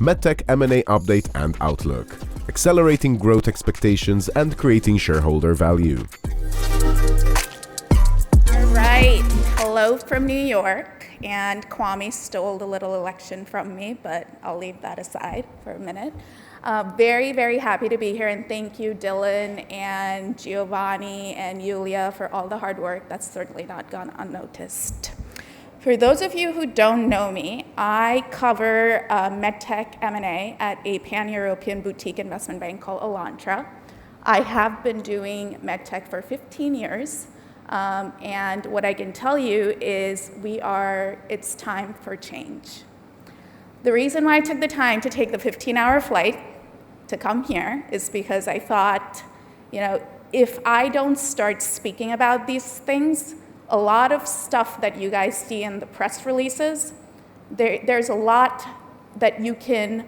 MedTech M&A update and outlook, accelerating growth expectations and creating shareholder value. All right, hello from New York, and Kwame stole the little election from me, but I'll leave that aside for a minute. Very, very happy to be here, and thank you, Dylan and Giovanni and Yulia, for all the hard work. That's certainly not gone unnoticed. For those of you who don't know me, I cover MedTech M&A at a pan-European boutique investment bank called Elantra. I have been doing MedTech for 15 years, and what I can tell you is it's time for change. The reason why I took the time to take the 15-hour flight to come here is because I thought, if I don't start speaking about these things, a lot of stuff that you guys see in the press releases, there's a lot that you can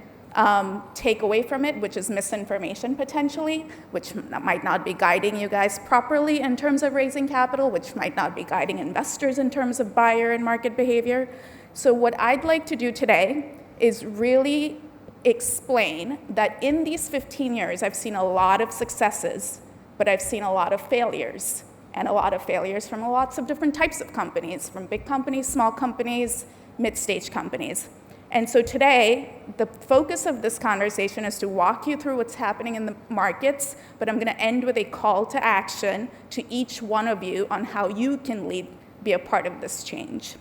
take away from it, which is misinformation potentially, which might not be guiding you guys properly in terms of raising capital, which might not be guiding investors in terms of buyer and market behavior. So what I'd like to do today is really explain that in these 15 years, I've seen a lot of successes, but I've seen a lot of failures, and a lot of failures from lots of different types of companies, from big companies, small companies, mid-stage companies. And so today, the focus of this conversation is to walk you through what's happening in the markets, but I'm going to end with a call to action to each one of you on how you can be a part of this change.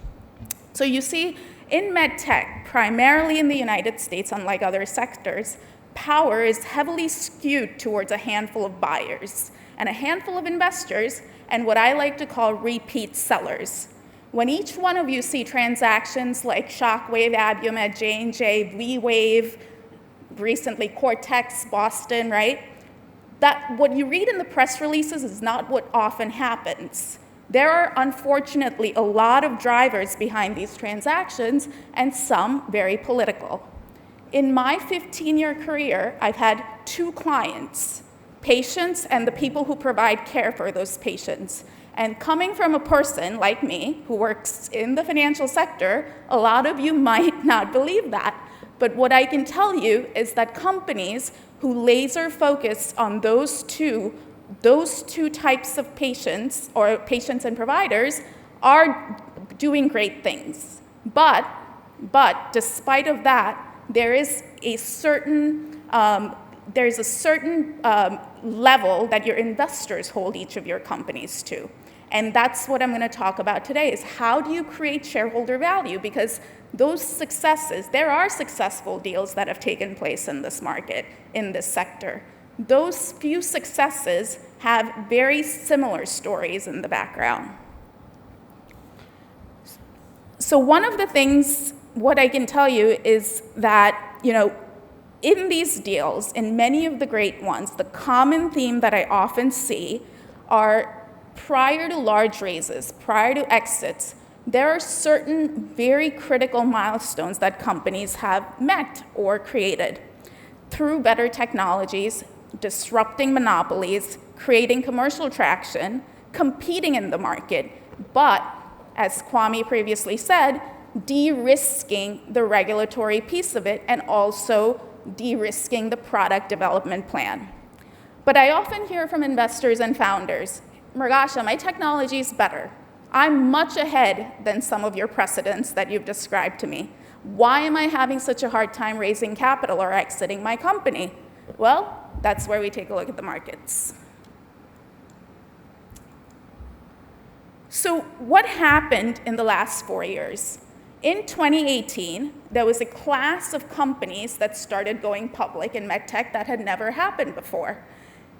So you see, in MedTech, primarily in the United States, unlike other sectors, power is heavily skewed towards a handful of buyers and a handful of investors, and what I like to call repeat sellers. When each one of you see transactions like Shockwave, Abumed, J&J, V-Wave, recently Cortex, Boston, right? That what you read in the press releases is not what often happens. There are, unfortunately, a lot of drivers behind these transactions, and some very political. In my 15-year career, I've had 2 clients, patients and the people who provide care for those patients. And coming from a person like me, who works in the financial sector, a lot of you might not believe that. But what I can tell you is that companies who laser focus on those two types of patients, or patients and providers, are doing great things. But despite of that, there's a certain level that your investors hold each of your companies to. And that's what I'm going to talk about today, is how do you create shareholder value? Because those successes, there are successful deals that have taken place in this market, in this sector. Those few successes have very similar stories in the background. So one of the things, what I can tell you is that, in these deals, in many of the great ones, the common theme that I often see are prior to large raises, prior to exits, there are certain very critical milestones that companies have met or created through better technologies, disrupting monopolies, creating commercial traction, competing in the market, but, as Kwame previously said, de-risking the regulatory piece of it and also de-risking the product development plan. But I often hear from investors and founders, Mrgasha, my technology is better. I'm much ahead than some of your precedents that you've described to me. Why am I having such a hard time raising capital or exiting my company? Well, that's where we take a look at the markets. So what happened in the last 4 years? In 2018, there was a class of companies that started going public in MedTech that had never happened before.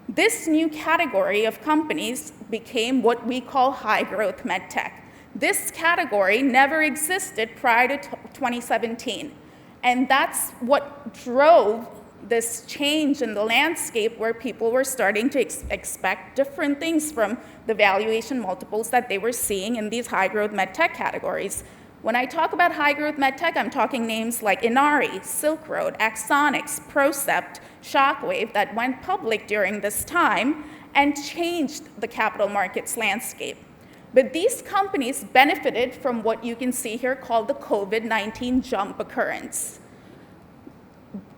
This new category of companies became what we call high-growth MedTech. This category never existed prior to 2017, and that's what drove this change in the landscape where people were starting to expect different things from the valuation multiples that they were seeing in these high-growth MedTech categories. When I talk about high-growth MedTech, I'm talking names like Inari, Silk Road, Axonics, Procept, Shockwave that went public during this time and changed the capital markets landscape. But these companies benefited from what you can see here called the COVID-19 jump occurrence.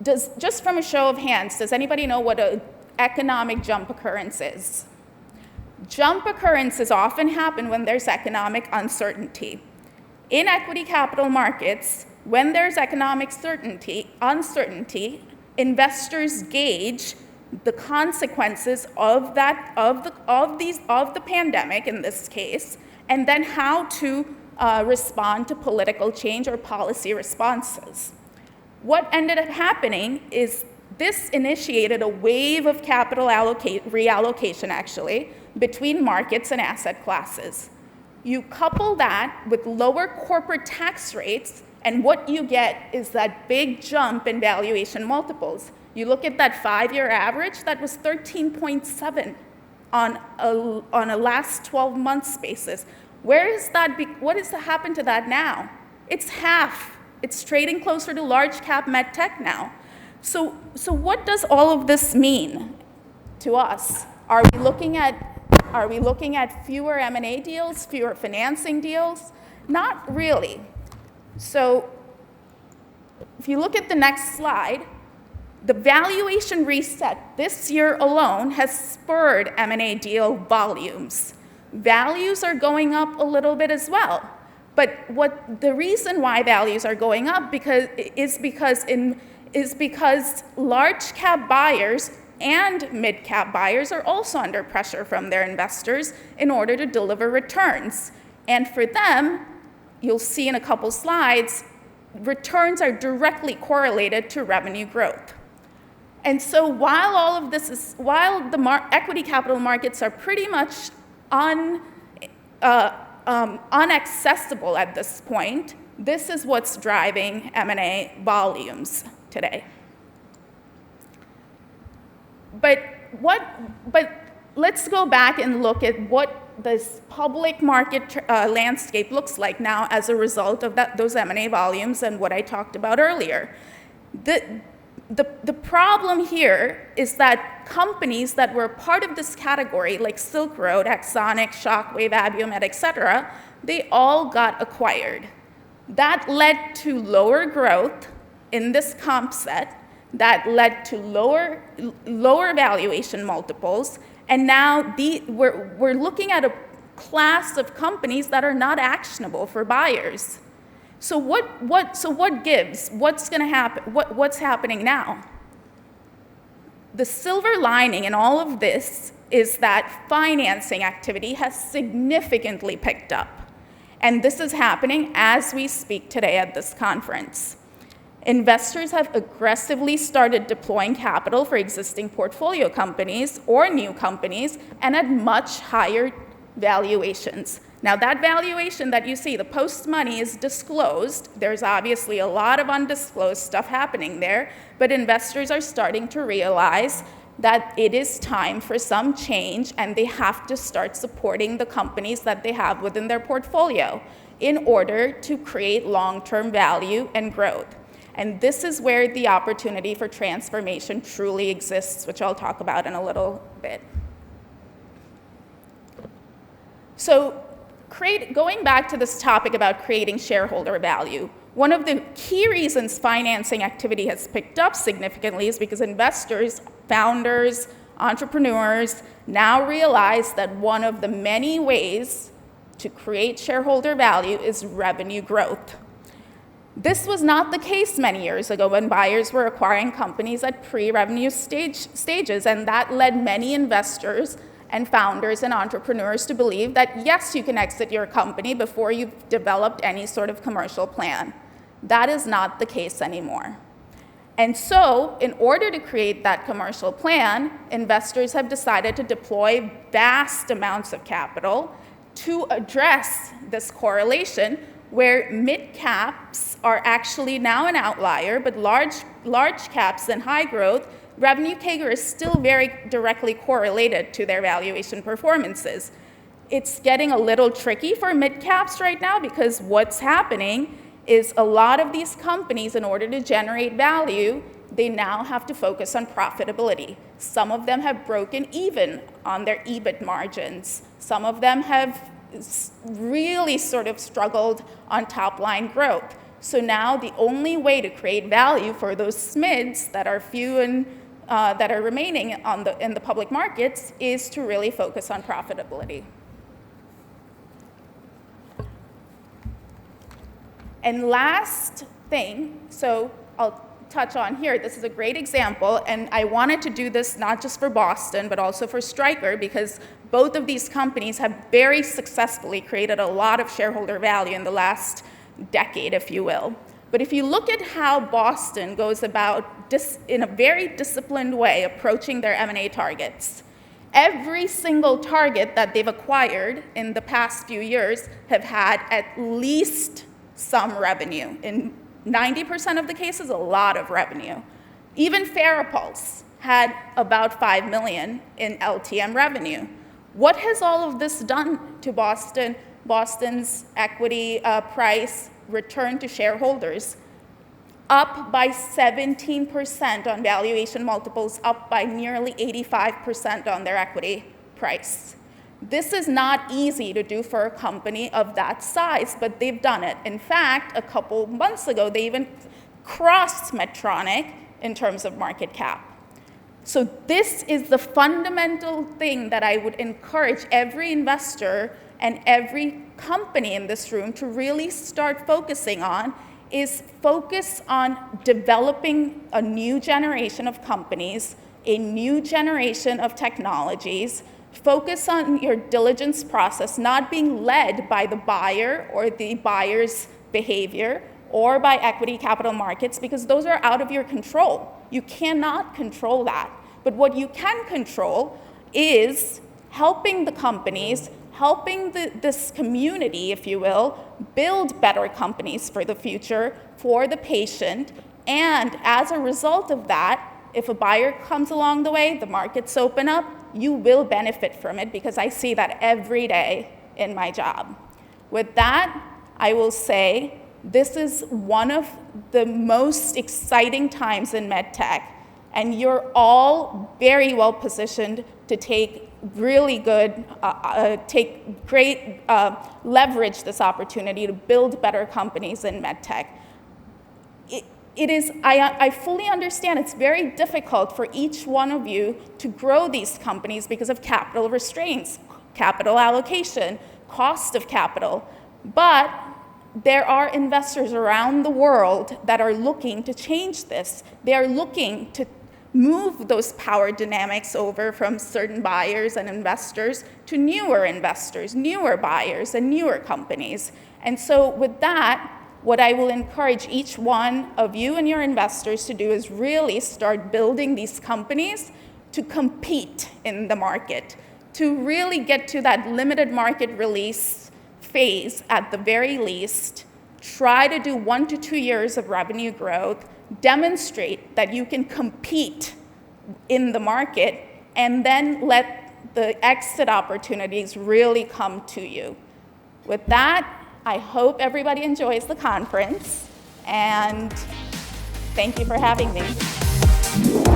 Just from a show of hands, does anybody know what an economic jump occurrence is? Jump occurrences often happen when there's economic uncertainty. In equity capital markets, when there's economic uncertainty, investors gauge the consequences of the pandemic in this case, and then how to respond to political change or policy responses. What ended up happening is this initiated a wave of capital reallocation, actually, between markets and asset classes. You couple that with lower corporate tax rates, and what you get is that big jump in valuation multiples. You look at that 5-year average, that was 13.7 on a last 12 months basis. What has happened to that now? It's half. It's trading closer to large cap MedTech now. So what does all of this mean to us? Are we looking at fewer M&A deals, fewer financing deals? Not really. So if you look at the next slide, the valuation reset this year alone has spurred M&A deal volumes. Values are going up a little bit as well. But the reason why values are going up is because large cap buyers and mid cap buyers are also under pressure from their investors in order to deliver returns. And for them, you'll see in a couple slides, returns are directly correlated to revenue growth. And so while the equity capital markets are pretty much unaccessible at this point, this is what's driving M&A volumes today. But let's go back and look at what this public market landscape looks like now as a result of those M&A volumes and what I talked about earlier. The problem here is that companies that were part of this category, like Silk Road, Axonic, Shockwave, Abiomed, et cetera, they all got acquired. That led to lower growth in this comp set, that led to lower valuation multiples, and now we're looking at a class of companies that are not actionable for buyers. So what gives? What's going to happen? What's happening now? The silver lining in all of this is that financing activity has significantly picked up. And this is happening as we speak today at this conference. Investors have aggressively started deploying capital for existing portfolio companies or new companies and at much higher valuations. Now, that valuation that you see, the post-money, is disclosed. There's obviously a lot of undisclosed stuff happening there, but investors are starting to realize that it is time for some change, and they have to start supporting the companies that they have within their portfolio in order to create long-term value and growth. And this is where the opportunity for transformation truly exists, which I'll talk about in a little bit. So, going back to this topic about creating shareholder value, one of the key reasons financing activity has picked up significantly is because investors, founders, entrepreneurs now realize that one of the many ways to create shareholder value is revenue growth. This was not the case many years ago when buyers were acquiring companies at pre-revenue stages, and that led many investors and founders and entrepreneurs to believe that, yes, you can exit your company before you've developed any sort of commercial plan. That is not the case anymore. And so, in order to create that commercial plan, investors have decided to deploy vast amounts of capital to address this correlation where mid-caps are actually now an outlier, but large caps and high growth, revenue CAGR is still very directly correlated to their valuation performances. It's getting a little tricky for mid-caps right now because what's happening is a lot of these companies, in order to generate value, they now have to focus on profitability. Some of them have broken even on their EBIT margins. Some of them have really sort of struggled on top-line growth. So now the only way to create value for those SMIDs that are few and that are remaining in the public markets is to really focus on profitability. And last thing, so I'll touch on here, this is a great example, and I wanted to do this not just for Boston, but also for Stryker, because both of these companies have very successfully created a lot of shareholder value in the last decade, if you will. But if you look at how Boston goes about in a very disciplined way approaching their M&A targets, every single target that they've acquired in the past few years have had at least some revenue. In 90% of the cases, a lot of revenue. Even Farapulse had about $5 million in LTM revenue. What has all of this done to Boston's equity price return to shareholders? Up by 17% on valuation multiples, up by nearly 85% on their equity price. This is not easy to do for a company of that size, but they've done it. In fact, a couple months ago, they even crossed Medtronic in terms of market cap. So this is the fundamental thing that I would encourage every investor and every company in this room to really start focusing on, is focus on developing a new generation of companies, a new generation of technologies. Focus on your diligence process, not being led by the buyer or the buyer's behavior or by equity capital markets, because those are out of your control. You cannot control that. But what you can control is helping the companies, helping this community, if you will, build better companies for the future, for the patient. And as a result of that, if a buyer comes along the way, the markets open up, you will benefit from it, because I see that every day in my job. With that, I will say this is one of the most exciting times in MedTech, and you're all very well positioned to take really good, leverage this opportunity to build better companies in MedTech. I fully understand it's very difficult for each one of you to grow these companies because of capital restraints, capital allocation, cost of capital. But there are investors around the world that are looking to change this. They are looking to move those power dynamics over from certain buyers and investors to newer investors, newer buyers, and newer companies. And so with that, what I will encourage each one of you and your investors to do is really start building these companies to compete in the market, to really get to that limited market release phase at the very least. Try to do 1 to 2 years of revenue growth, demonstrate that you can compete in the market, and then let the exit opportunities really come to you. With that, I hope everybody enjoys the conference, and thank you for having me.